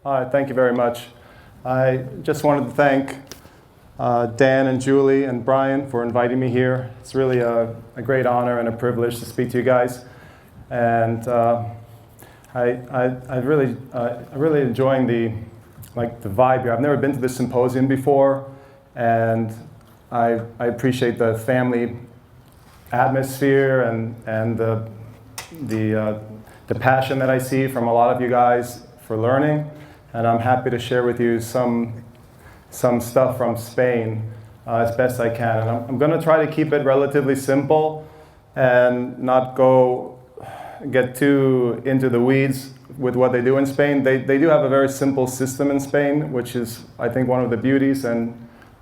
Hi, thank you very much. I just wanted to thank Dan and Julie and Brian for inviting me here. It's really a great honor and a privilege to speak to you guys. And I'm really enjoying the vibe here. I've never been to this symposium before, and I appreciate the family atmosphere and the passion that I see from a lot of you guys for learning. And I'm happy to share with you some stuff from Spain as best I can. And I'm going to try to keep it relatively simple and not get too into the weeds with what they do in Spain. They do have a very simple system in Spain, which is, I think, one of the beauties and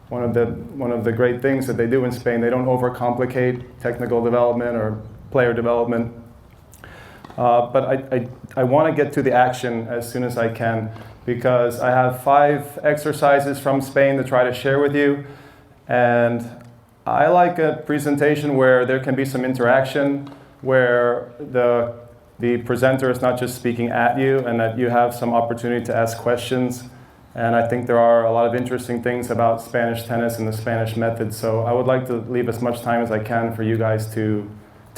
one of the great things that they do in Spain. They don't overcomplicate technical development or player development. But I want to get to the action as soon as I can, because I have 5 exercises from Spain to try to share with you. And I like a presentation where there can be some interaction, where the presenter is not just speaking at you, and that you have some opportunity to ask questions. And I think there are a lot of interesting things about Spanish tennis and the Spanish method. So I would like to leave as much time as I can for you guys to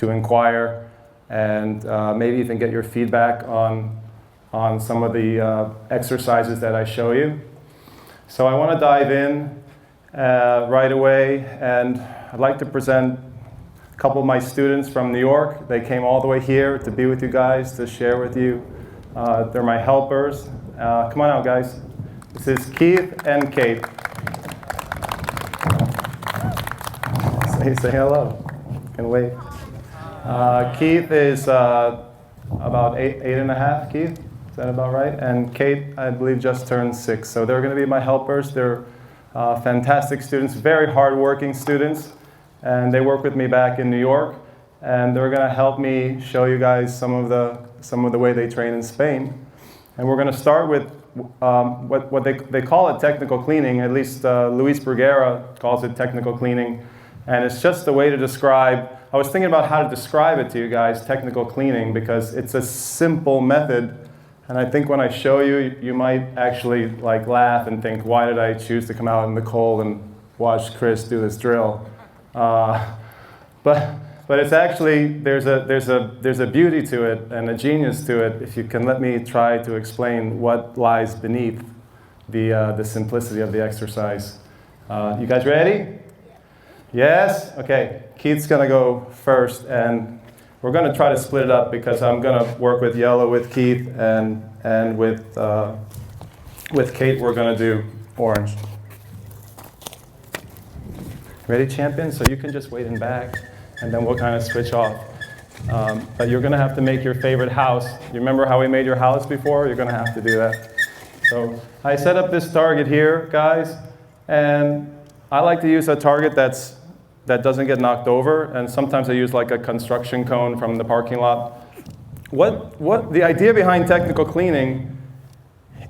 inquire and maybe even get your feedback on some of the exercises that I show you. So I want to dive in right away, and I'd like to present a couple of my students from New York. They came all the way here to be with you guys, to share with you. They're my helpers. Come on out, guys. This is Keith and Kate. Say hello. Can wave. Keith is about eight and a half, Keith? Is that about right? And Kate, I believe, just turned 6. So they're going to be my helpers. They're fantastic students, very hardworking students. And they work with me back in New York. And they're going to help me show you guys some of the way they train in Spain. And we're going to start with what they call it technical cleaning. At least Luis Bruguera calls it technical cleaning. And it's just a way to describe. I was thinking about how to describe it to you guys, technical cleaning, because it's a simple method. And I think when I show you, you might actually laugh and think, why did I choose to come out in the cold and watch Chris do this drill? But it's actually, there's a beauty to it and a genius to it, if you can let me try to explain what lies beneath the simplicity of the exercise. You guys ready? Yes? Okay. Keith's going to go first, and we're going to try to split it up because I'm going to work with yellow with Keith, and with Kate we're going to do orange. Ready, champion? So you can just wait in back, and then we'll kind of switch off. But you're going to have to make your favorite house. You remember how we made your house before? You're going to have to do that. So I set up this target here, guys, and I like to use a target that doesn't get knocked over, and sometimes I use like a construction cone from the parking lot. What the idea behind technical cleaning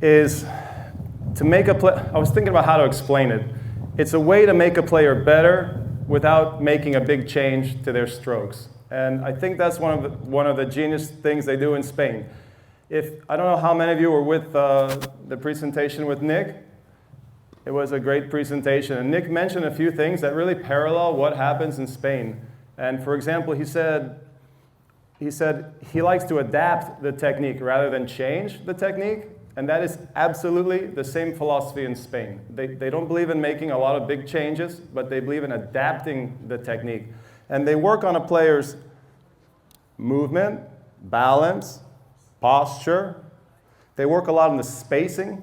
is to make a play. I was thinking about how to explain it. It's a way to make a player better without making a big change to their strokes. And I think that's one of the genius things they do in Spain. I don't know how many of you were with the presentation with Nick. It was a great presentation. And Nick mentioned a few things that really parallel what happens in Spain. And for example, he said he likes to adapt the technique rather than change the technique. And that is absolutely the same philosophy in Spain. They don't believe in making a lot of big changes, but they believe in adapting the technique. And they work on a player's movement, balance, posture. They work a lot on the spacing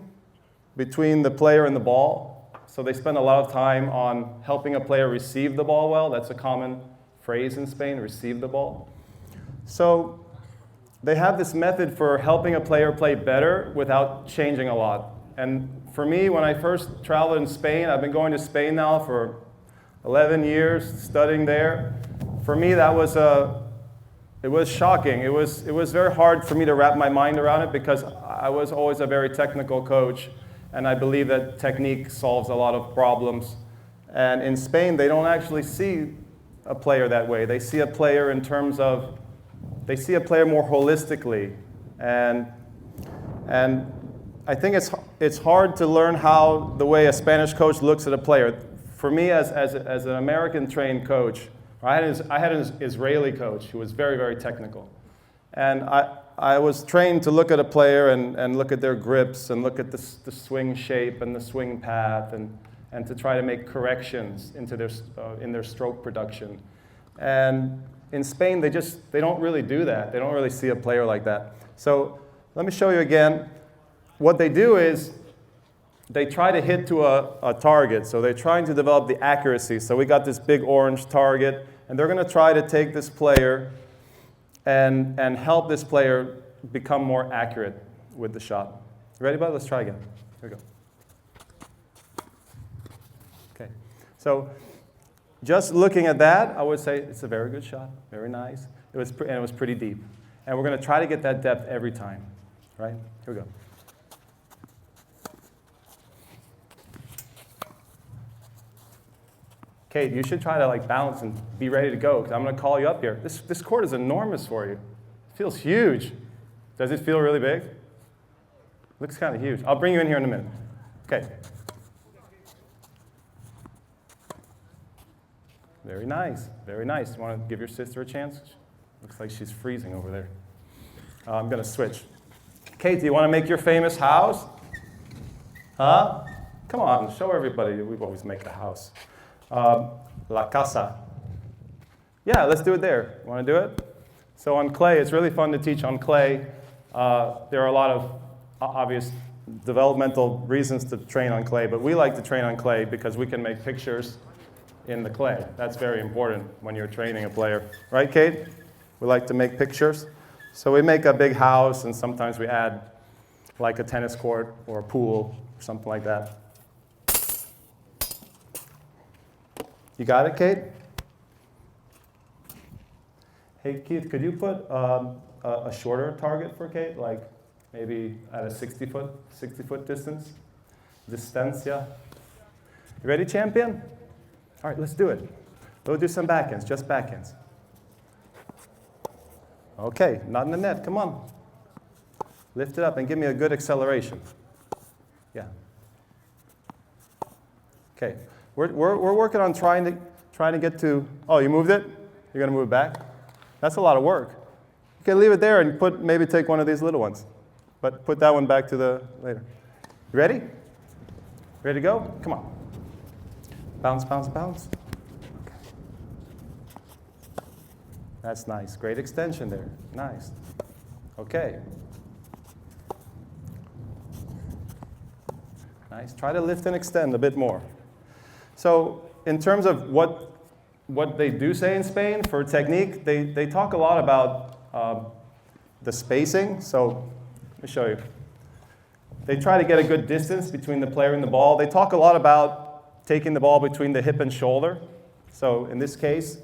between the player and the ball. So they spend a lot of time on helping a player receive the ball well. That's a common phrase in Spain, receive the ball. So they have this method for helping a player play better without changing a lot. And for me, when I first traveled in Spain, I've been going to Spain now for 11 years, studying there. For me, it was shocking. It was very hard for me to wrap my mind around it, because I was always a very technical coach. And I believe that technique solves a lot of problems. And in Spain, they don't actually see a player that way. They see a player in terms of, they see a player more holistically. And I think it's hard to learn how the way a Spanish coach looks at a player. For me, as an American trained coach, I had an Israeli coach who was very, very technical. And I was trained to look at a player and look at their grips and look at the swing shape and the swing path and to try to make corrections into in their stroke production. And in Spain, they don't really do that. They don't really see a player like that. So let me show you again. What they do is they try to hit to a target. So they're trying to develop the accuracy. So we got this big orange target, and they're going to try to take this player and help this player become more accurate with the shot. You ready, bud? Let's try again. Here we go. Okay. So just looking at that, I would say it's a very good shot. Very nice. And it was pretty deep. And we're going to try to get that depth every time. Right? Here we go. Kate, you should try to balance and be ready to go, because I'm going to call you up here. This court is enormous for you. It feels huge. Does it feel really big? Looks kind of huge. I'll bring you in here in a minute. Okay. Very nice. Very nice. You want to give your sister a chance? Looks like she's freezing over there. I'm going to switch. Kate, do you want to make your famous house? Huh? Come on, show everybody. We always make the house. La casa. Yeah, let's do it there. You want to do it? So on clay, it's really fun to teach on clay. There are a lot of obvious developmental reasons to train on clay, but we like to train on clay because we can make pictures in the clay. That's very important when you're training a player. Right, Kate? We like to make pictures. So we make a big house, and sometimes we add like a tennis court or a pool or something like that. You got it, Kate? Hey, Keith, could you put a shorter target for Kate, like maybe at a 60-foot distance? Distancia. You ready, champion? All right, let's do it. We'll do some backhands, just backhands. Okay, not in the net, come on. Lift it up and give me a good acceleration. Yeah. Okay. We're working on trying to get to, oh, you moved it? You're going to move it back? That's a lot of work. You can leave it there and maybe take one of these little ones. But put that one back to the later. You ready? Ready to go? Come on. Bounce, bounce, bounce. Okay. That's nice. Great extension there. Nice. Okay. Nice. Try to lift and extend a bit more. So in terms of what they do say in Spain for technique, they talk a lot about the spacing. So let me show you. They try to get a good distance between the player and the ball. They talk a lot about taking the ball between the hip and shoulder. So in this case,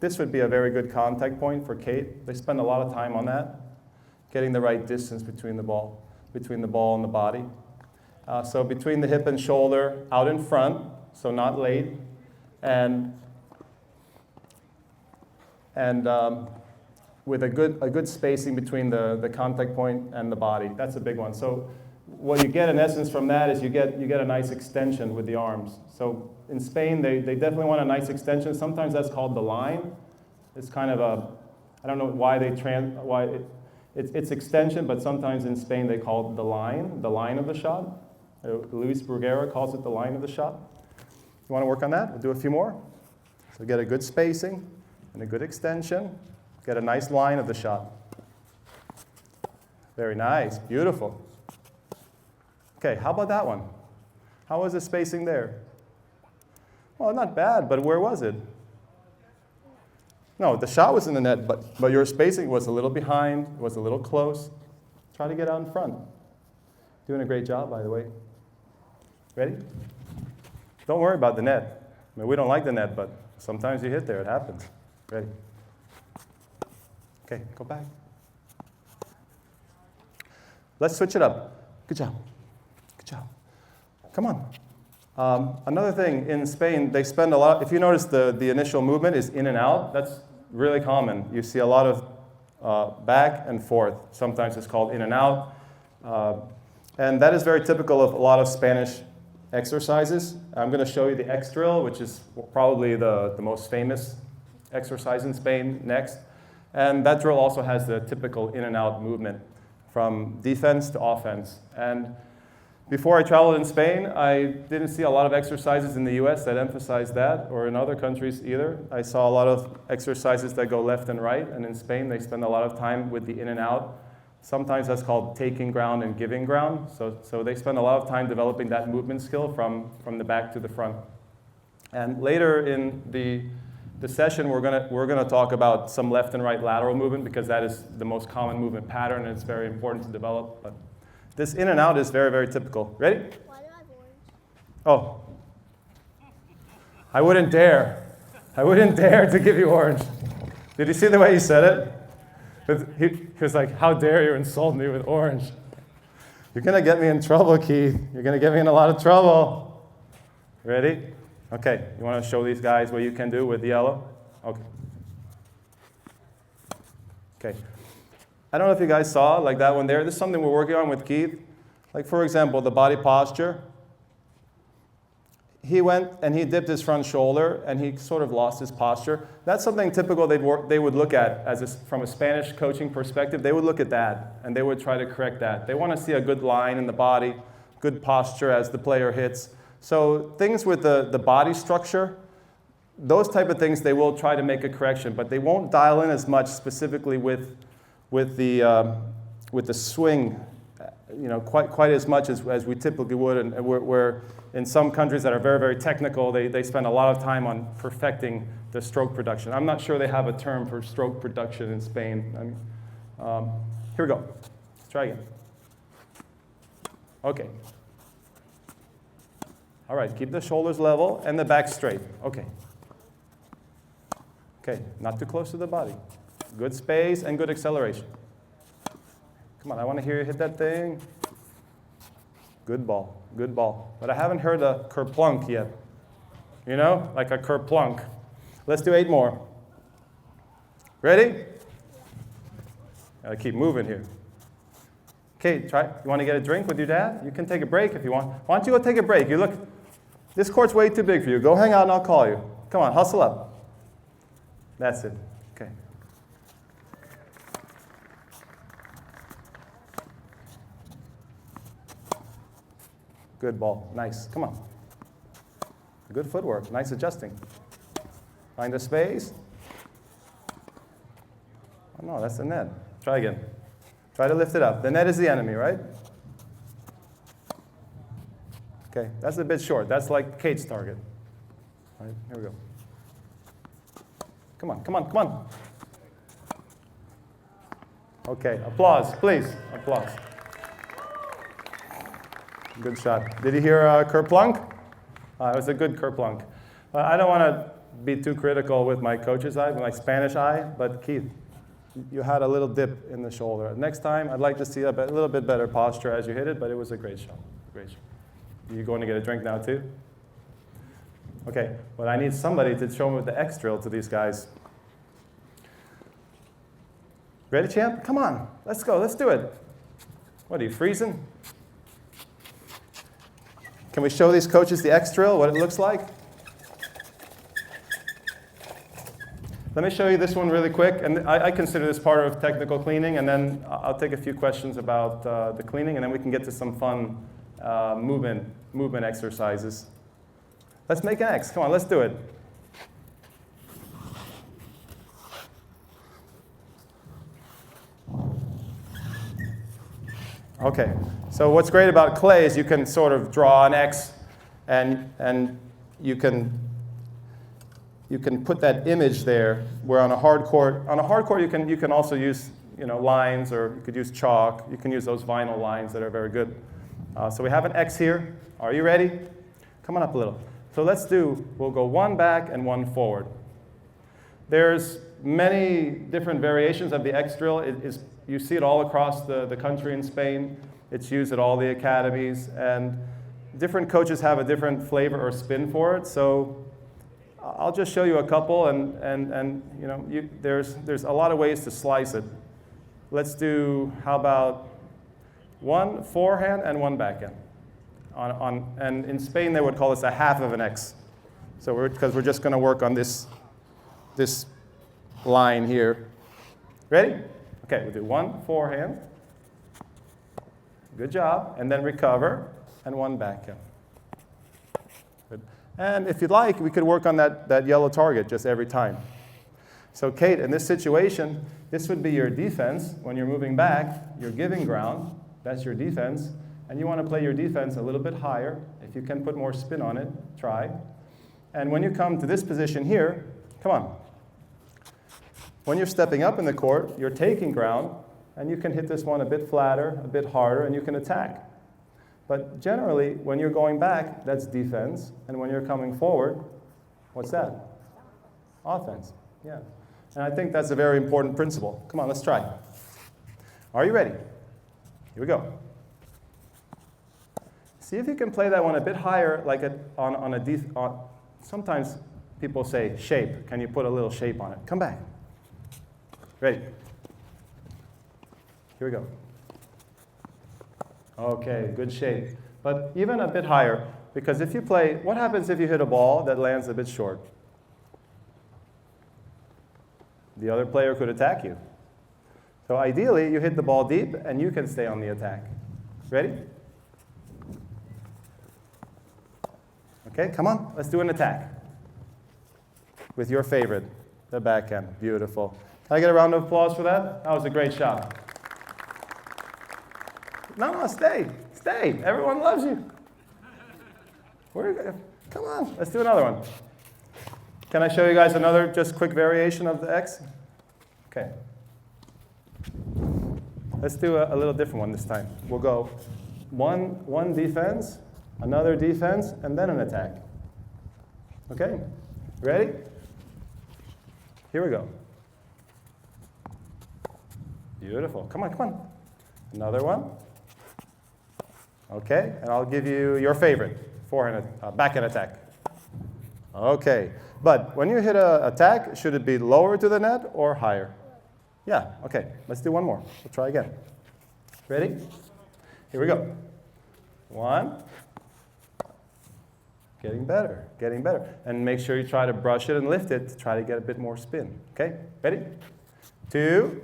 this would be a very good contact point for Kate. They spend a lot of time on that, getting the right distance between the ball and the body. So between the hip and shoulder, out in front, so not late, and with a good spacing between the contact point and the body. That's a big one. So what you get in essence from that is you get a nice extension with the arms. So in Spain, they definitely want a nice extension. Sometimes that's called the line. It's kind of I don't know why it's extension, but sometimes in Spain they call it the line of the shot. Luis Bruguera calls it the line of the shot. You want to work on that? We'll do a few more. So get a good spacing and a good extension. Get a nice line of the shot. Very nice. Beautiful. Okay, how about that one? How was the spacing there? Well, not bad, but where was it? No, the shot was in the net, but your spacing was a little behind, was a little close. Try to get out in front. Doing a great job, by the way. Ready? Don't worry about the net. I mean, we don't like the net, but sometimes you hit there. It happens. Ready? Okay, go back. Let's switch it up. Good job. Good job. Come on. Another thing, in Spain, they spend a lot, if you notice the initial movement is in and out, that's really common. You see a lot of back and forth. Sometimes it's called in and out. And that is very typical of a lot of Spanish exercises. I'm going to show you the X drill, which is probably the most famous exercise in Spain next. And that drill also has the typical in and out movement from defense to offense. And before I traveled in Spain, I didn't see a lot of exercises in the US that emphasize that, or in other countries either. I saw a lot of exercises that go left and right, and in Spain they spend a lot of time with the in and out. Sometimes that's called taking ground and giving ground. So they spend a lot of time developing that movement skill from the back to the front. And later in the session, we're gonna talk about some left and right lateral movement, because that is the most common movement pattern, and it's very important to develop. But this in and out is very, very typical. Ready? Why do I have orange? Oh. I wouldn't dare. I wouldn't dare to give you orange. Did you see the way he said it? He was like, how dare you insult me with orange? You're going to get me in trouble, Keith. You're going to get me in a lot of trouble. Ready? Okay, you want to show these guys what you can do with yellow? Okay. Okay. I don't know if you guys saw like that one there. This is something we're working on with Keith. Like, for example, the body posture. He went and he dipped his front shoulder and he sort of lost his posture. That's something typical they would look at from a Spanish coaching perspective. They would look at that and they would try to correct that. They want to see a good line in the body, good posture as the player hits. So things with the body structure, those type of things, they will try to make a correction, but they won't dial in as much specifically with the swing, quite as much as we typically would, and where in some countries that are very, very technical, they spend a lot of time on perfecting the stroke production. I'm not sure they have a term for stroke production in Spain. Here we go. Let's try again. Okay. All right, keep the shoulders level and the back straight. Okay. Okay, not too close to the body. Good space and good acceleration. Come on, I want to hear you hit that thing. Good ball, good ball. But I haven't heard a kerplunk yet. You know, like a kerplunk. Let's do 8 more. Ready? Gotta keep moving here. Okay, try. You want to get a drink with your dad? You can take a break if you want. Why don't you go take a break? You look, this court's way too big for you. Go hang out and I'll call you. Come on, hustle up. That's it. Okay. Good ball. Nice. Come on. Good footwork. Nice adjusting. Find the space. Oh, no, that's the net. Try again. Try to lift it up. The net is the enemy, right? Okay, that's a bit short. That's like Kate's target. All right, here we go. Come on, come on, come on. Okay, applause, please. Applause. Good shot. Did you hear kerplunk? It was a good kerplunk. I don't want to be too critical with my coach's eye, with my Spanish eye, but Keith, you had a little dip in the shoulder. Next time, I'd like to see a little bit better posture as you hit it, but it was a great shot. Great shot. You going to get a drink now too? Okay, well, I need somebody to show me the X drill to these guys. Ready, champ? Come on, let's go, let's do it. What, are you freezing? Can we show these coaches the X drill, what it looks like? Let me show you this one really quick, and I consider this part of technical cleaning, and then I'll take a few questions about the cleaning, and then we can get to some fun movement exercises. Let's make an X. Come on, let's do it. Okay, so what's great about clay is you can sort of draw an X, and you can put that image there. Where on a hard court you can also use lines, or you could use chalk. You can use those vinyl lines that are very good. So we have an X here. Are you ready? Come on up a little. So we'll go 1 back and 1 forward. There's many different variations of the X drill. You see it all across the country in Spain. It's used at all the academies, and different coaches have a different flavor or spin for it. So I'll just show you a couple, and there's a lot of ways to slice it. Let's do, how about one forehand and one backhand. And in Spain, they would call this a half of an X. So because we're just going to work on this line here. Ready? Okay, we'll do one forehand. Good job. And then recover, and one backhand. Good. And if you'd like, we could work on that yellow target just every time. So Kate, in this situation, this would be your defense. When you're moving back, you're giving ground. That's your defense. And you want to play your defense a little bit higher. If you can put more spin on it, try. And when you come to this position here, come on. When you're stepping up in the court, you're taking ground, and you can hit this one a bit flatter, a bit harder, and you can attack. But generally, when you're going back, that's defense. And when you're coming forward, what's that? Offense. Yeah. And I think that's a very important principle. Come on, let's try. Are you ready? Here we go. See if you can play that one a bit higher, like sometimes people say shape. Can you put a little shape on it? Come back. Ready? Here we go. Okay, good shape. But even a bit higher, because if you play, what happens if you hit a ball that lands a bit short? The other player could attack you. So ideally, you hit the ball deep, and you can stay on the attack. Ready? Okay, come on, let's do an attack. With your favorite, the backhand. Beautiful. Can I get a round of applause for that? That was a great shot. No, stay. Stay. Everyone loves you. Come on, let's do another one. Can I show you guys another just quick variation of the X? Okay. Let's do a little different one this time. We'll go one defense, another defense, and then an attack. Okay? Ready? Here we go. Beautiful. Come on, come on. Another one. Okay, and I'll give you your favorite, backhand attack. Okay, but when you hit an attack, should it be lower to the net or higher? Yeah, okay, let's do one more. We'll try again. Ready? Here we go. One. Getting better, getting better. And make sure you try to brush it and lift it to try to get a bit more spin. Okay, ready? Two.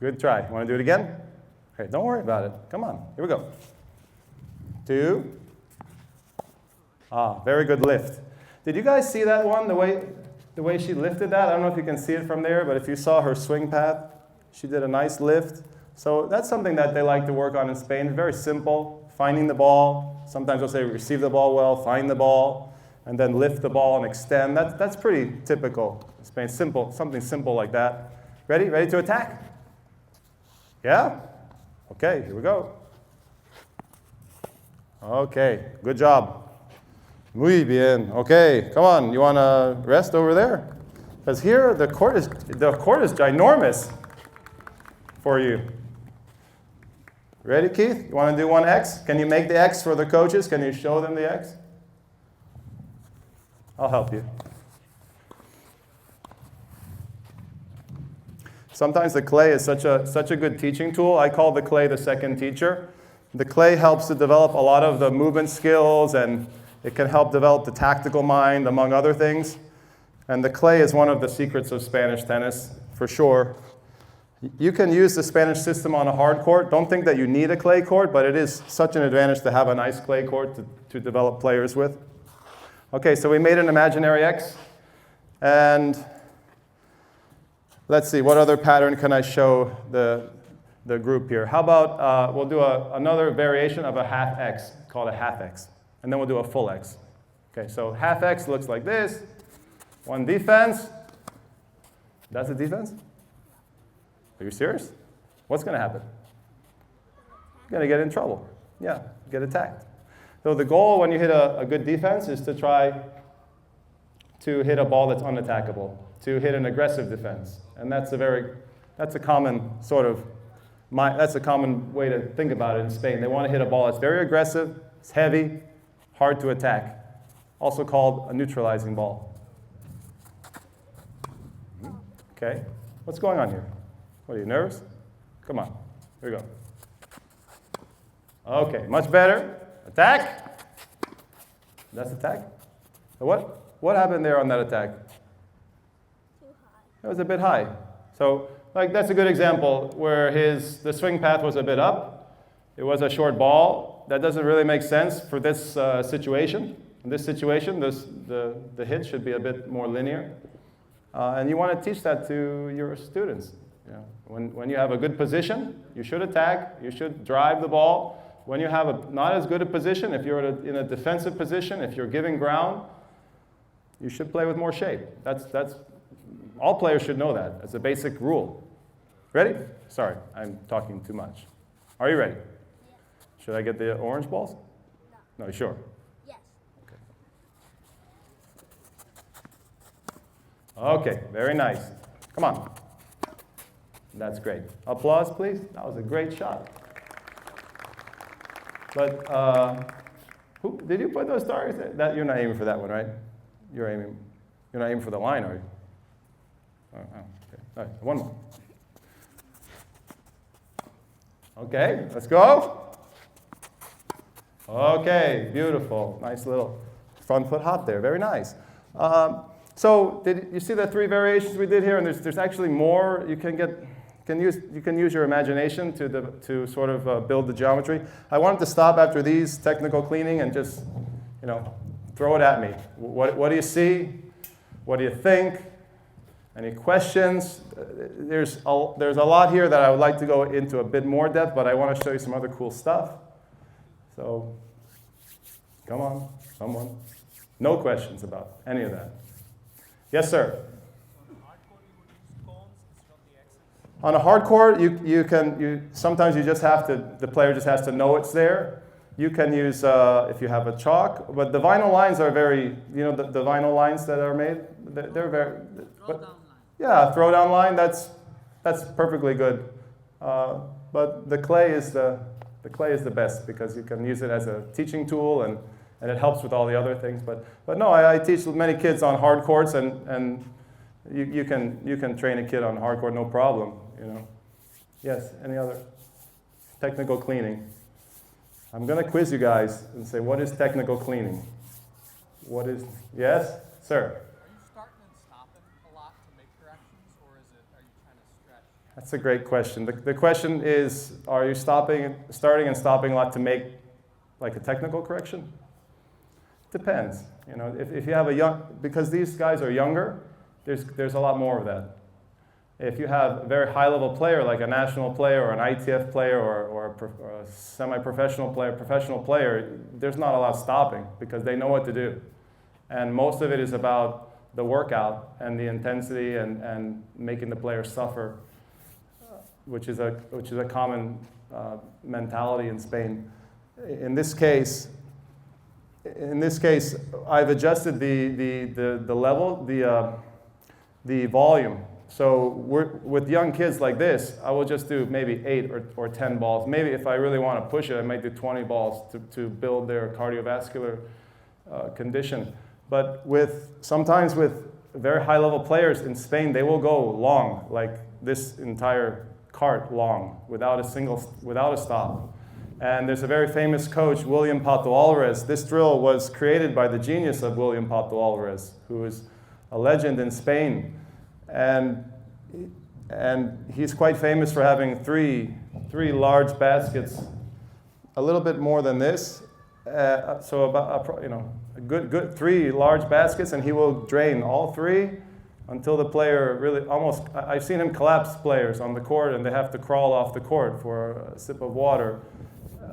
Good try. Want to do it again? Okay, don't worry about it. Come on, here we go. Two. Very good lift. Did you guys see that one, the way she lifted that? I don't know if you can see it from there, but if you saw her swing path, she did a nice lift. So that's something that they like to work on in Spain. Very simple, finding the ball. Sometimes they'll say receive the ball well, find the ball, and then lift the ball and extend. That's pretty typical in Spain. Simple, something simple like that. Ready? Ready to attack? Yeah? Okay, here we go. Okay, good job. Muy bien. Okay, come on. You want to rest over there? Because here the court is ginormous for you. Ready, Keith? You want to do one X? Can you make the X for the coaches? Can you show them the X? I'll help you. Sometimes the clay is such a good teaching tool. I call the clay the second teacher. The clay helps to develop a lot of the movement skills, and it can help develop the tactical mind, among other things. And the clay is one of the secrets of Spanish tennis, for sure. You can use the Spanish system on a hard court. Don't think that you need a clay court, but it is such an advantage to have a nice clay court to develop players with. Okay, so we made an imaginary X. And let's see, what other pattern can I show the group here? How about we'll do another variation of a half X, called a half X. And then we'll do a full X. Okay, so half X looks like this. One defense. That's a defense? Are you serious? What's going to happen? You're going to get in trouble. Yeah, get attacked. So the goal when you hit a good defense is to try to hit a ball that's unattackable, to hit an aggressive defense. And that's a common way to think about it in Spain. They want to hit a ball that's very aggressive, it's heavy, hard to attack. Also called a neutralizing ball. Okay, what's going on here? What, are you nervous? Come on. Here we go. Okay, much better. Attack. That's attack. So what happened there on that attack? Too high. That was a bit high. So like that's a good example where the swing path was a bit up. It was a short ball. That doesn't really make sense for this situation. In this situation, the hit should be a bit more linear. And you want to teach that to your students. You know, when you have a good position, you should attack. You should drive the ball. When you have not as good a position, if you're in a defensive position, if you're giving ground, you should play with more shape. That's all players should know that. It's a basic rule. Ready? Sorry, I'm talking too much. Are you ready? Yeah. Should I get the orange balls? No. No, sure. Yes. Okay, very nice. Come on. That's great. Applause, please. That was a great shot. But who did you put those targets? That you're not aiming for that one, right? You're not aiming for the line, are you? Oh, okay. All right, one more. Okay, let's go. Okay, beautiful. Nice little front foot hop there. Very nice. So did you see the 3 variations we did here? And there's actually more. You can use your imagination to sort of build the geometry. I wanted to stop after these technical cleaning and just, throw it at me. What do you see? What do you think? Any questions? There's a lot here that I would like to go into a bit more depth, but I want to show you some other cool stuff. So, come on, someone. No questions about any of that. Yes, sir. On a hard court, sometimes the player just has to know it's there. You can use, if you have a chalk, but the vinyl lines are very, the vinyl lines that are made, they're very, yeah, throw down line, that's perfectly good. But the clay is the best because you can use it as a teaching tool and it helps with all the other things. But no, I teach many kids on hard courts and you can train a kid on hard court, no problem. Yes, any other? Technical cleaning. I'm going to quiz you guys and say, what is technical cleaning? Yes, sir? Are you starting and stopping a lot to make corrections, or are you trying to stretch? That's a great question. The question is, are you starting and stopping a lot to make like a technical correction? Depends. If you have because these guys are younger, there's a lot more of that. If you have a very high-level player, like a national player or an ITF player or a semi-professional player, professional player, there's not a lot of stopping because they know what to do. And most of it is about the workout and the intensity and making the player suffer, which is a common mentality in Spain. In this case, I've adjusted the level, the volume. So with young kids like this, I will just do maybe 8 or 10 balls. Maybe if I really want to push it, I might do 20 balls to build their cardiovascular condition. But sometimes with very high-level players in Spain, they will go long, like this entire cart long, without a stop. And there's a very famous coach, William Pato Alvarez. This drill was created by the genius of William Pato Alvarez, who is a legend in Spain. And he's quite famous for having three large baskets, a little bit more than this. So about a good 3 large baskets, and he will drain all 3 until the player really almost. I've seen him collapse players on the court, and they have to crawl off the court for a sip of water.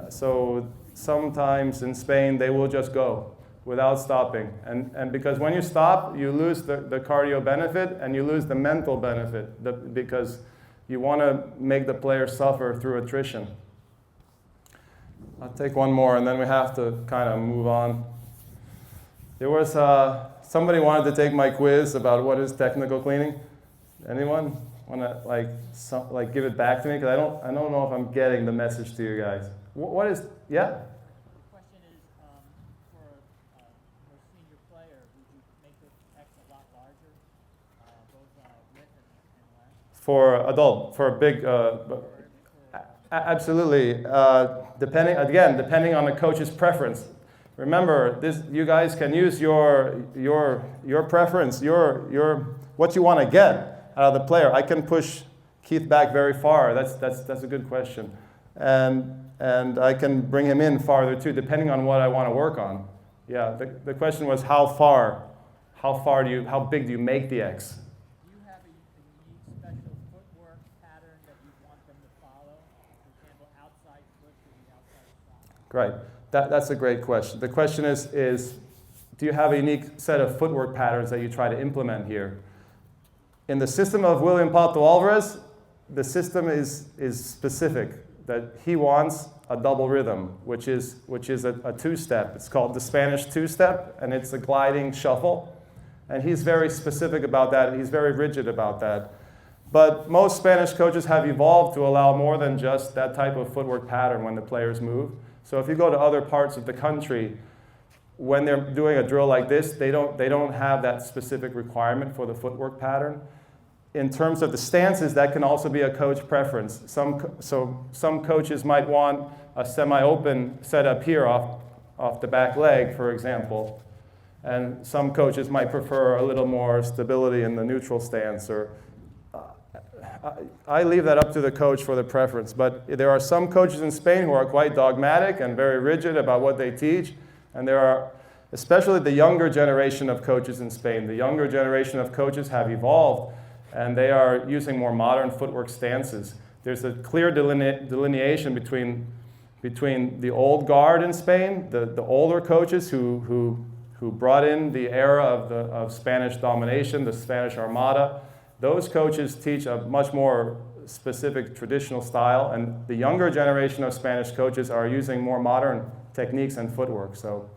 So sometimes in Spain they will just go without stopping. And because when you stop, you lose the cardio benefit and you lose the mental benefit because you want to make the player suffer through attrition. I'll take one more and then we have to kind of move on. There was somebody wanted to take my quiz about what is technical cleaning. Anyone want to give it back to me? Because I don't know if I'm getting the message to you guys. What is, yeah? The question is, for a senior player, would you make the X a lot larger, both width and length? For adult, for a big, Absolutely. Depending on the coach's preference. Remember, you guys can use your preference, what you want to get out of the player. I can push Keith back very far. That's a good question, and I can bring him in farther too, depending on what I want to work on. Yeah. The question was how big do you make the X? Do you have a unique special footwork pattern that you want them to follow? For example, outside foot to the outside side? Great. That's a great question. The question is, do you have a unique set of footwork patterns that you try to implement here? In the system of William Pato Alvarez, the system is specific, that he wants a double rhythm, which is a two-step. It's called the Spanish two-step, and it's a gliding shuffle. And he's very specific about that. He's very rigid about that. But most Spanish coaches have evolved to allow more than just that type of footwork pattern when the players move. So if you go to other parts of the country, when they're doing a drill like this, they don't have that specific requirement for the footwork pattern. In terms of the stances, that can also be a coach preference. Some coaches might want a semi-open setup here off the back leg, for example. And some coaches might prefer a little more stability in the neutral stance. I leave that up to the coach for the preference. But there are some coaches in Spain who are quite dogmatic and very rigid about what they teach. And there are, especially the younger generation of coaches in Spain, the younger generation of coaches have evolved, and they are using more modern footwork stances. There's a clear delineation between the old guard in Spain, the older coaches who brought in the era of Spanish domination, the Spanish Armada. Those coaches teach a much more specific traditional style, and the younger generation of Spanish coaches are using more modern techniques and footwork. So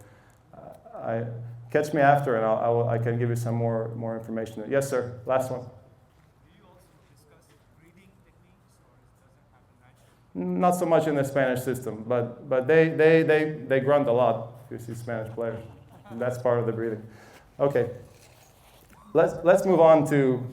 catch me after, and I can give you some more information. Yes, sir. Last one. Not so much in the Spanish system, but they grunt a lot if you see Spanish players. And that's part of the breathing. Okay, let's move on to,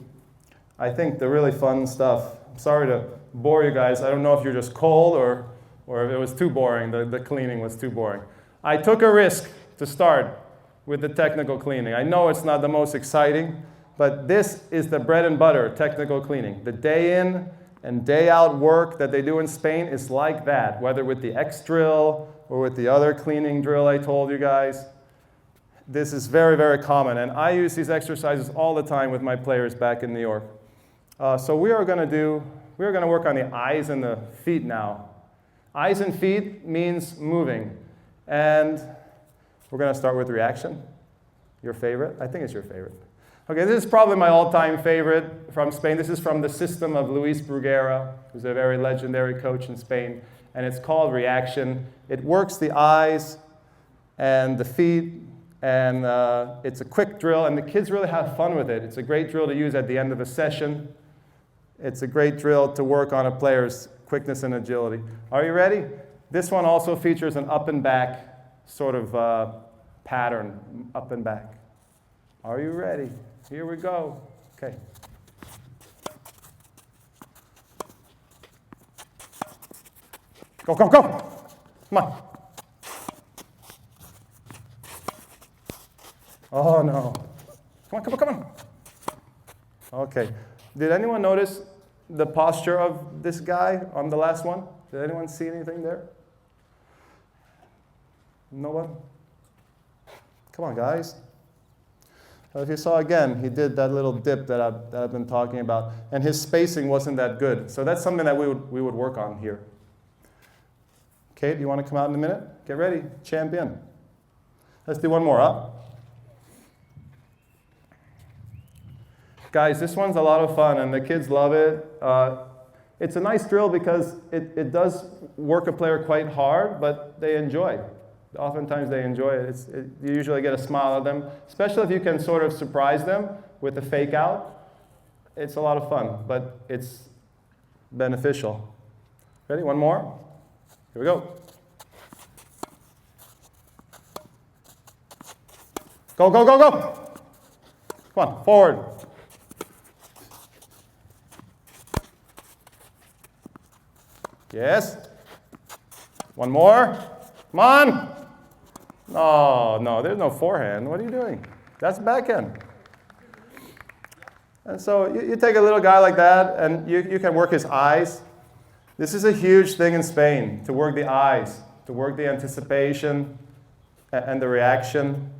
I think, the really fun stuff. I'm sorry to bore you guys. I don't know if you're just cold or if it was too boring, the cleaning was too boring. I took a risk to start with the technical cleaning. I know it's not the most exciting, but this is the bread and butter technical cleaning. The day in and day out work that they do in Spain is like that, whether with the X drill or with the other cleaning drill I told you guys. This is very, very common, and I use these exercises all the time with my players back in New York. So we are going to work on the eyes and the feet now. Eyes and feet means moving, and we're going to start with reaction. Your favorite? I think it's your favorite. Okay, this is probably my all-time favorite from Spain. This is from the system of Luis Bruguera, who's a very legendary coach in Spain, and it's called reaction. It works the eyes and the feet, and it's a quick drill, and the kids really have fun with it. It's a great drill to use at the end of a session. It's a great drill to work on a player's quickness and agility. Are you ready? This one also features an up and back sort of pattern, up and back. Are you ready? Here we go. Okay. Go, go, go. Come on. Oh, no. Come on, come on, come on. Okay. Did anyone notice the posture of this guy on the last one? Did anyone see anything there? No one? Come on, guys. If you saw again, he did that little dip that I've been talking about, and his spacing wasn't that good. So that's something that we would work on here. Kate, you want to come out in a minute? Get ready, champion. Let's do one more, huh? Guys, this one's a lot of fun, and the kids love it. It's a nice drill because it does work a player quite hard, but they enjoy it. Oftentimes they enjoy it. You usually get a smile at them, especially if you can sort of surprise them with the fake out. It's a lot of fun, but it's beneficial. Ready? One more? Here we go. Go, go, go, go! Come on, forward. Yes. One more. Come on. No, there's no forehand. What are you doing? That's backhand. And so you take a little guy like that, and you can work his eyes. This is a huge thing in Spain, to work the eyes, to work the anticipation and the reaction.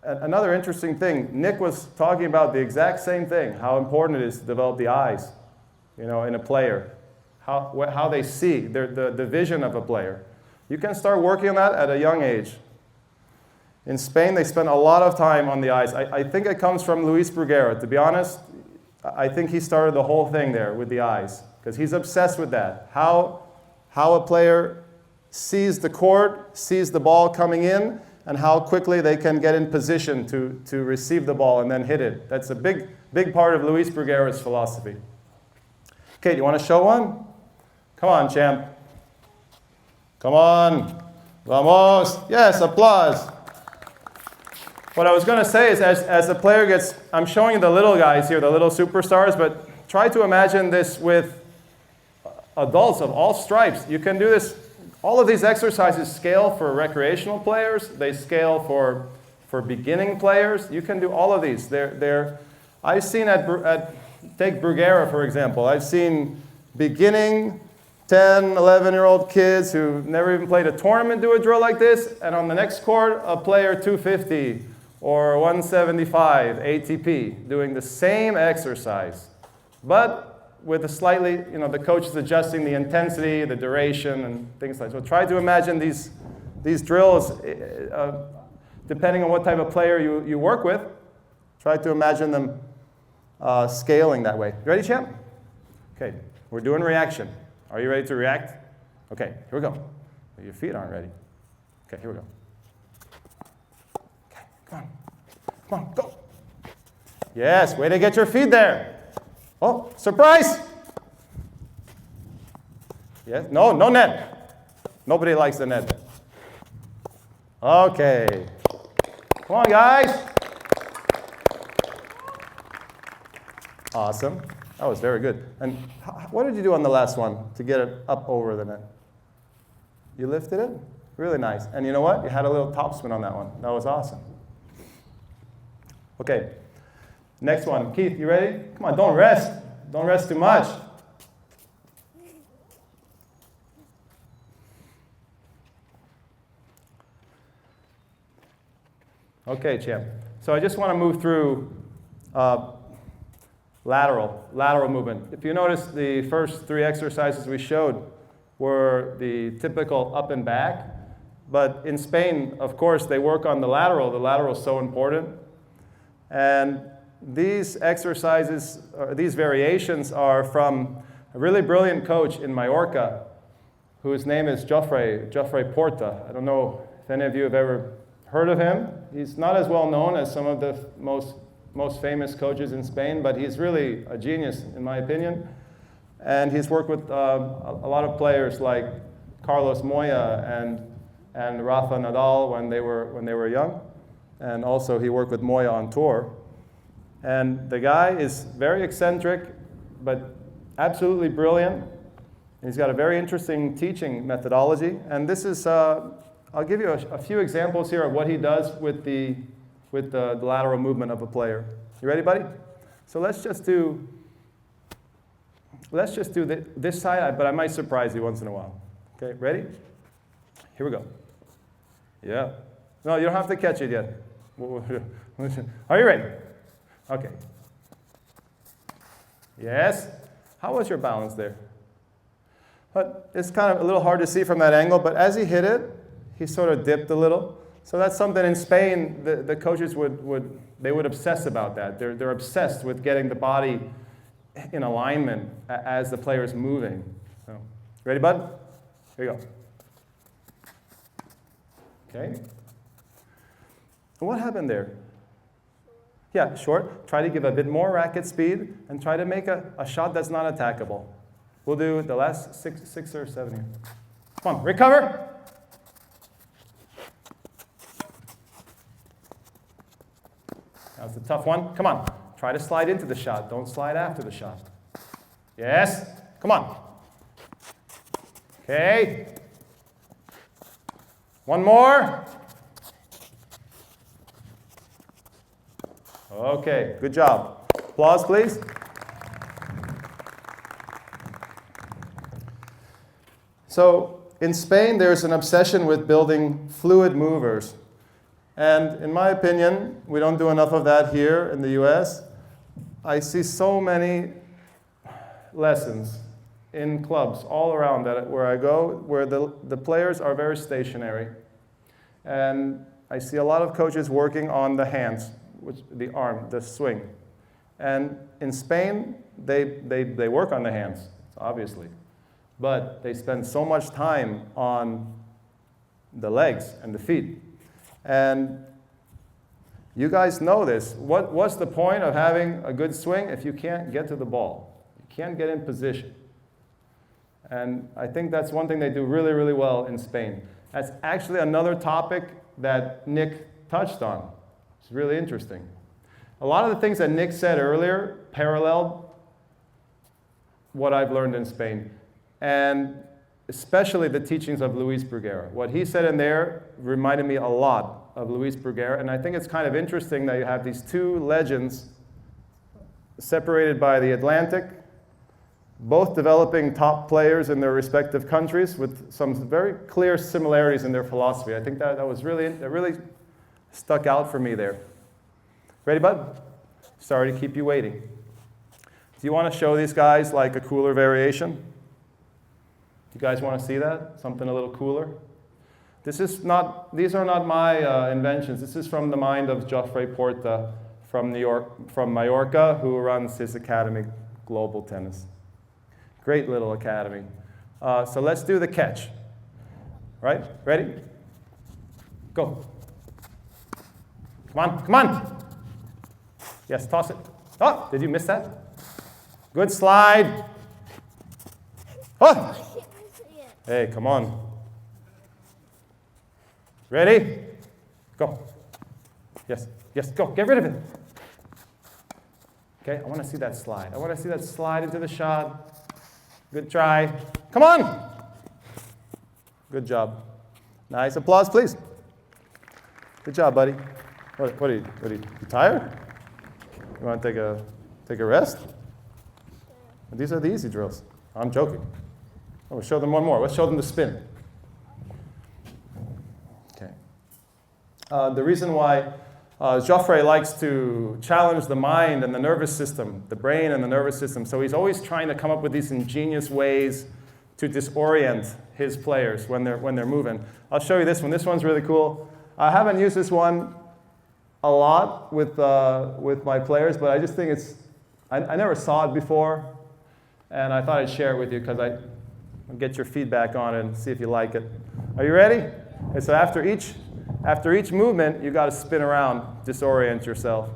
Another interesting thing, Nick was talking about the exact same thing, how important it is to develop the eyes, in a player, how they see, the vision of a player. You can start working on that at a young age. In Spain, they spend a lot of time on the eyes. I think it comes from Luis Bruguera. To be honest, I think he started the whole thing there with the eyes, because he's obsessed with that. How a player sees the court, sees the ball coming in, and how quickly they can get in position to receive the ball and then hit it. That's a big part of Luis Bruguera's philosophy. Okay, do you want to show one? Come on, champ. Come on. Vamos. Yes, applause. What I was going to say is as the player gets, I'm showing you the little guys here, the little superstars, but try to imagine this with adults of all stripes. You can do this. All of these exercises scale for recreational players. They scale for beginning players. You can do all of these. I've seen take Bruguera, for example. I've seen beginning 10, 11-year-old kids who never even played a tournament do a drill like this, and on the next court, a player 250 or 175 ATP doing the same exercise. But with a slightly, the coach is adjusting the intensity, the duration, and things like that. So try to imagine these drills, depending on what type of player you work with, try to imagine them scaling that way. You ready, champ? Okay, we're doing reaction. Are you ready to react? Okay, here we go. Your feet aren't ready. Okay, here we go. Okay, come on, go. Yes, way to get your feet there. Oh, surprise! Yes, no net. Nobody likes the net. Okay. Come on, guys. Awesome. That was very good. And what did you do on the last one to get it up over the net? You lifted it? Really nice. And you know what? You had a little topspin on that one. That was awesome. Okay. Next one. Keith, you ready? Come on, don't rest. Don't rest too much. Okay, champ. So I just want to move through lateral movement. If you notice, the first three exercises we showed were the typical up and back. But in Spain, of course, they work on the lateral. The lateral is so important. And these exercises, or these variations, are from a really brilliant coach in Mallorca, whose name is Jofre Porta. I don't know if any of you have ever heard of him. He's not as well known as some of the most famous coaches in Spain, but he's really a genius, in my opinion. And he's worked with a lot of players like Carlos Moya and Rafa Nadal when they were young. And also he worked with Moya on tour. And the guy is very eccentric, but absolutely brilliant. He's got a very interesting teaching methodology. And this is, I'll give you a few examples here of what he does with the lateral movement of a player. You ready, buddy? So let's just do this side, but I might surprise you once in a while. Okay, ready? Here we go. Yeah. No, you don't have to catch it yet. Are you ready? Okay. Yes. How was your balance there? But it's kind of a little hard to see from that angle, but as he hit it, he sort of dipped a little. So that's something in Spain, the coaches would obsess about that. They're obsessed with getting the body in alignment as the player is moving. So, ready, bud? Here you go. Okay. And what happened there? Yeah, short. Try to give a bit more racket speed and try to make a shot that's not attackable. We'll do the last six or seven here. Come on, recover. That was a tough one. Come on. Try to slide into the shot. Don't slide after the shot. Yes. Come on. Okay. One more. Okay, good job. Applause, please. So in Spain, there's an obsession with building fluid movers. And in my opinion, we don't do enough of that here in the US. I see so many lessons in clubs all around that where I go, where the players are very stationary. And I see a lot of coaches working on the hands, which, the arm, the swing. And in Spain, they work on the hands, obviously. But they spend so much time on the legs and the feet. And you guys know this. What's the point of having a good swing if you can't get to the ball? You can't get in position. And I think that's one thing they do really, really well in Spain. That's actually another topic that Nick touched on. It's really interesting. A lot of the things that Nick said earlier paralleled what I've learned in Spain. And especially the teachings of Luis Bruguera. What he said in there reminded me a lot of Luis Bruguera. And I think it's kind of interesting that you have these two legends separated by the Atlantic, both developing top players in their respective countries with some very clear similarities in their philosophy. I think that really stuck out for me there. Ready, bud? Sorry to keep you waiting. Do you want to show these guys like a cooler variation? You guys want to see that? Something a little cooler? These are not my inventions. This is from the mind of Jofre Porta from Mallorca, who runs his academy, Global Tennis. Great little academy. So let's do the catch. Right? Ready? Go. Come on, come on. Yes, toss it. Oh, did you miss that? Good slide. Oh! Hey, come on. Ready? Go. Yes, yes, go. Get rid of it. Okay, I want to see that slide. I want to see that slide into the shot. Good try. Come on. Good job. Nice applause, please. Good job, buddy. What are you tired? You want to take a rest? These are the easy drills. I'm joking. Oh, we'll show them one more. Let's show them the spin. Okay. The reason why Jofre likes to challenge the mind and the nervous system, the brain and the nervous system, so he's always trying to come up with these ingenious ways to disorient his players when they're moving. I'll show you this one. This one's really cool. I haven't used this one a lot with my players, but I just think I never saw it before, and I thought I'd share it with you because I'll get your feedback on it and see if you like it. Are you ready? Okay, so after each movement, you got to spin around, disorient yourself.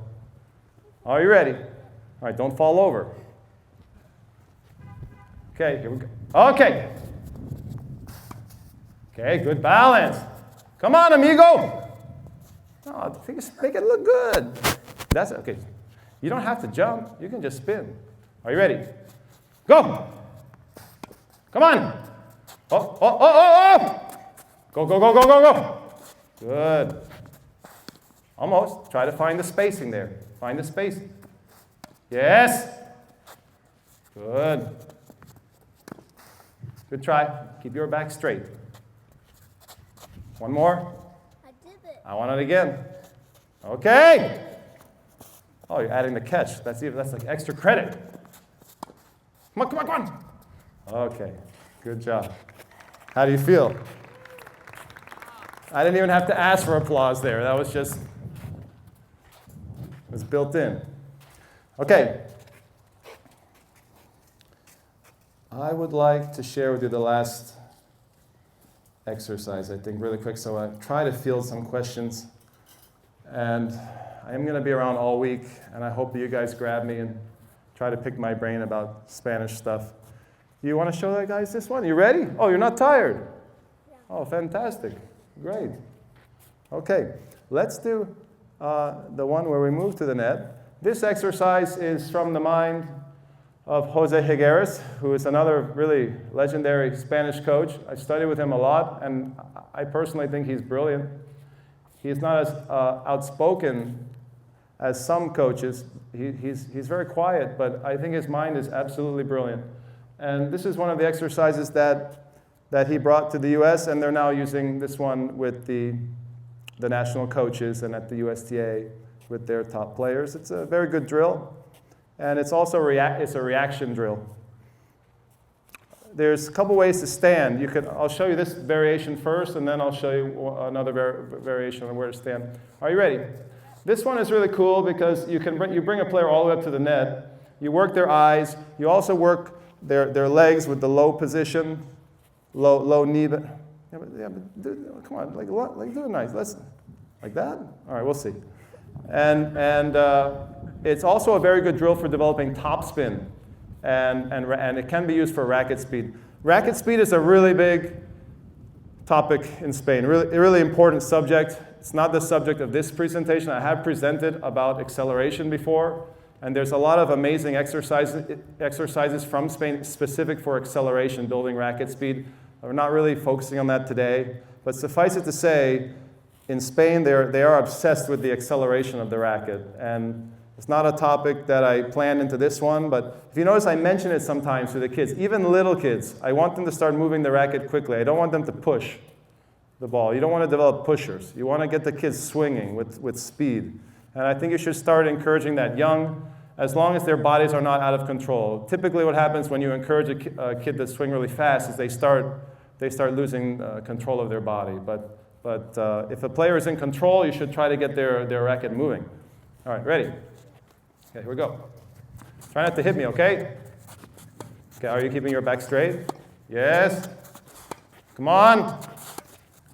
Are you ready? All right, don't fall over. Okay, here we go. Okay. Okay, good balance. Come on, amigo. Oh, make it look good. That's okay. You don't have to jump. You can just spin. Are you ready? Go. Come on. Oh. Go. Good. Almost. Try to find the spacing there. Find the spacing. Yes. Good. Good try. Keep your back straight. One more. I did it. I want it again. Okay. Oh, you're adding the catch. That's like extra credit. Come on. Okay. Good job. How do you feel? I didn't even have to ask for applause there. That was just, it was built in. Okay. I would like to share with you the last exercise, I think, really quick. So I try to field some questions. And I am going to be around all week, and I hope that you guys grab me and try to pick my brain about Spanish stuff. You want to show that guys this one? You ready? Oh, you're not tired? Yeah. Oh, fantastic. Great. Okay, let's do the one where we move to the net. This exercise is from the mind of Jose Higueras, who is another really legendary Spanish coach. I studied with him a lot, and I personally think he's brilliant. He's not as outspoken as some coaches. He's very quiet, but I think his mind is absolutely brilliant. And this is one of the exercises that he brought to the US, and they're now using this one with the national coaches and at the USTA with their top players. It's a very good drill. And it's also it's a reaction drill. There's a couple ways to stand. I'll show you this variation first, and then I'll show you another variation on where to stand. Are you ready? This one is really cool because you bring a player all the way up to the net. You work their eyes. You also work their legs with the low position, low knee. But come on, like do it nice. Like that. All right, we'll see. And it's also a very good drill for developing topspin, and it can be used for racket speed. Racket speed is a really big topic in Spain, really important subject. It's not the subject of this presentation. I have presented about acceleration before, and there's a lot of amazing exercises from Spain specific for acceleration, building racket speed. We're not really focusing on that today, but suffice it to say, in Spain, they are obsessed with the acceleration of the racket. And it's not a topic that I planned into this one, but if you notice, I mention it sometimes to the kids, even little kids. I want them to start moving the racket quickly. I don't want them to push the ball. You don't want to develop pushers. You want to get the kids swinging with speed. And I think you should start encouraging that young, as long as their bodies are not out of control. Typically what happens when you encourage a kid to swing really fast is they start losing control of their body. But if a player is in control, you should try to get their racket moving. All right, ready? Okay, here we go. Try not to hit me, okay? Okay, are you keeping your back straight? Yes. Come on.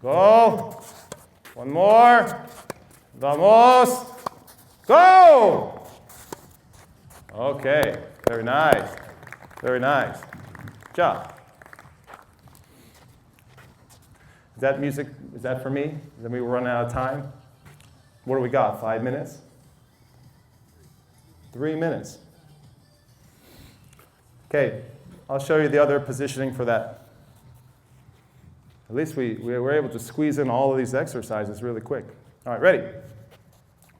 Go. One more. Vamos. Go! Okay, very nice. Very nice. Good job. Is that music, is that for me? Then we were running out of time? What do we got, 5 minutes? 3 minutes. Okay, I'll show you the other positioning for that. At least we were able to squeeze in all of these exercises really quick. All right, ready?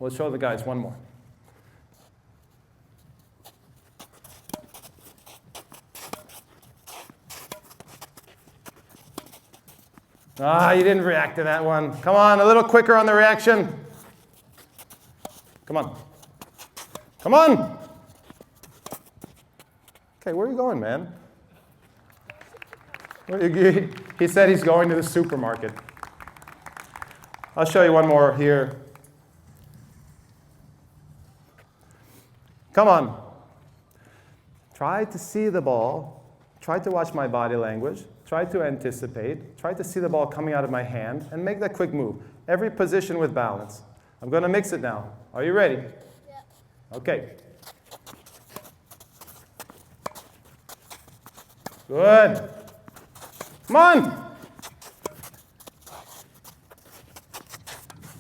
Let's show the guys one more. You didn't react to that one. Come on, a little quicker on the reaction. Come on. Come on. Okay, where are you going, man? He said he's going to the supermarket. I'll show you one more here. Come on. Try to see the ball. Try to watch my body language. Try to anticipate. Try to see the ball coming out of my hand and make that quick move. Every position with balance. I'm going to mix it now. Are you ready? Yeah. Okay. Good. Come on.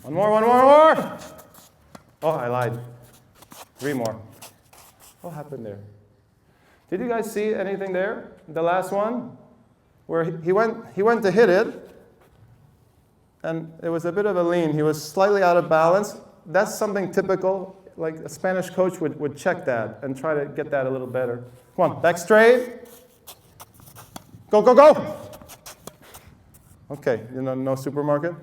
One more. Oh, I lied. 3 more. What happened there? Did you guys see anything there? The last one? Where he went to hit it, and it was a bit of a lean. He was slightly out of balance. That's something typical. Like a Spanish coach would check that and try to get that a little better. Come on, back straight. Go, go, go. Okay, no supermarket?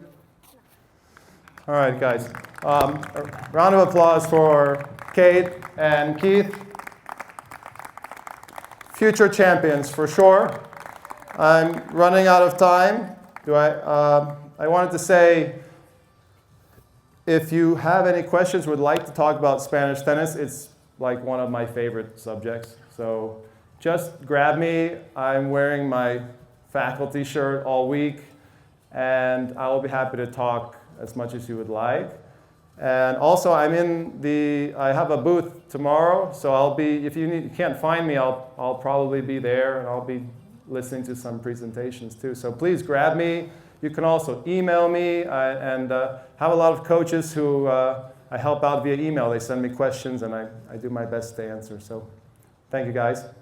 All right, guys. A round of applause for Kate and Keith. Future champions, for sure. I'm running out of time. I wanted to say, if you have any questions, would like to talk about Spanish tennis, it's like one of my favorite subjects. So just grab me. I'm wearing my faculty shirt all week, and I will be happy to talk as much as you would like. And also, I have a booth tomorrow, so I'll be, if you can't find me, I'll probably be there, and I'll be listening to some presentations too. So please grab me. You can also email me, and have a lot of coaches who I help out via email. They send me questions, and I do my best to answer. So Thank you, guys.